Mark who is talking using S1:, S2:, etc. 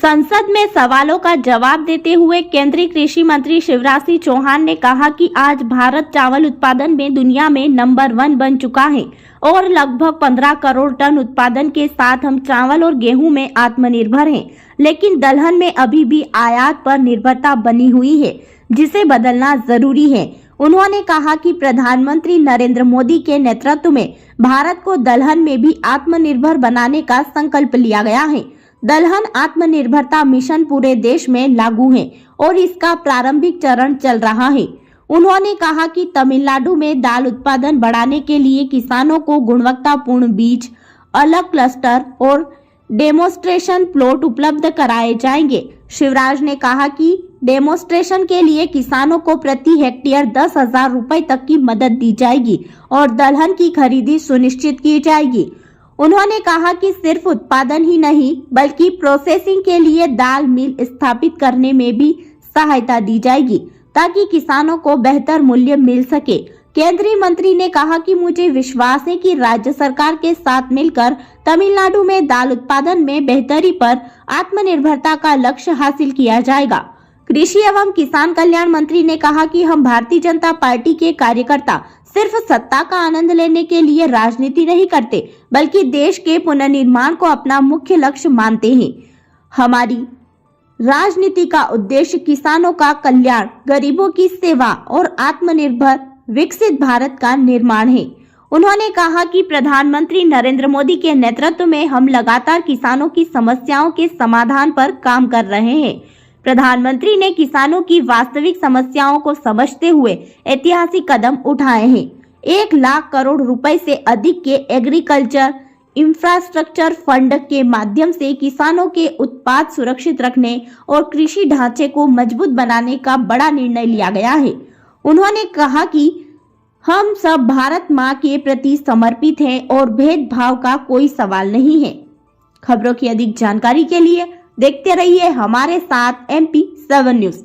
S1: संसद में सवालों का जवाब देते हुए केंद्रीय कृषि मंत्री शिवराज सिंह चौहान ने कहा कि आज भारत चावल उत्पादन में दुनिया में नंबर 1 बन चुका है और लगभग 15 करोड़ टन उत्पादन के साथ हम चावल और गेहूं में आत्मनिर्भर हैं। लेकिन दलहन में अभी भी आयात पर निर्भरता बनी हुई है, जिसे बदलना जरूरी है। उन्होंने कहा कि प्रधानमंत्री नरेंद्र मोदी के नेतृत्व में भारत को दलहन में भी आत्मनिर्भर बनाने का संकल्प लिया गया है। दलहन आत्मनिर्भरता मिशन पूरे देश में लागू है और इसका प्रारंभिक चरण चल रहा है। उन्होंने कहा कि तमिलनाडु में दाल उत्पादन बढ़ाने के लिए किसानों को गुणवत्तापूर्ण बीज, अलग क्लस्टर और डेमोन्स्ट्रेशन प्लॉट उपलब्ध कराए जाएंगे। शिवराज ने कहा कि डेमोन्स्ट्रेशन के लिए किसानों को प्रति हेक्टेयर 10,000 रुपए तक की मदद दी जाएगी और दलहन की खरीदी सुनिश्चित की जाएगी। उन्होंने कहा कि सिर्फ उत्पादन ही नहीं बल्कि प्रोसेसिंग के लिए दाल मिल स्थापित करने में भी सहायता दी जाएगी ताकि किसानों को बेहतर मूल्य मिल सके। केंद्रीय मंत्री ने कहा कि मुझे विश्वास है कि राज्य सरकार के साथ मिलकर तमिलनाडु में दाल उत्पादन में बेहतरी पर आत्मनिर्भरता का लक्ष्य हासिल किया जाएगा। कृषि एवं किसान कल्याण मंत्री ने कहा कि हम भारतीय जनता पार्टी के कार्यकर्ता सिर्फ सत्ता का आनंद लेने के लिए राजनीति नहीं करते, बल्कि देश के पुनर्निर्माण को अपना मुख्य लक्ष्य मानते हैं। हमारी राजनीति का उद्देश्य किसानों का कल्याण, गरीबों की सेवा और आत्मनिर्भर विकसित भारत का निर्माण है। उन्होंने कहा कि प्रधानमंत्री नरेंद्र मोदी के नेतृत्व में हम लगातार किसानों की समस्याओं के समाधान पर काम कर रहे हैं। प्रधानमंत्री ने किसानों की वास्तविक समस्याओं को समझते हुए ऐतिहासिक कदम उठाए हैं। 1 लाख करोड़ रुपए से अधिक के एग्रीकल्चर इंफ्रास्ट्रक्चर फंड के माध्यम से किसानों के उत्पाद सुरक्षित रखने और कृषि ढांचे को मजबूत बनाने का बड़ा निर्णय लिया गया है। उन्होंने कहा कि हम सब भारत माँ के प्रति समर्पित हैं और भेदभाव का कोई सवाल नहीं है। खबरों की अधिक जानकारी के लिए देखते रहिए हमारे साथ MP7 न्यूज।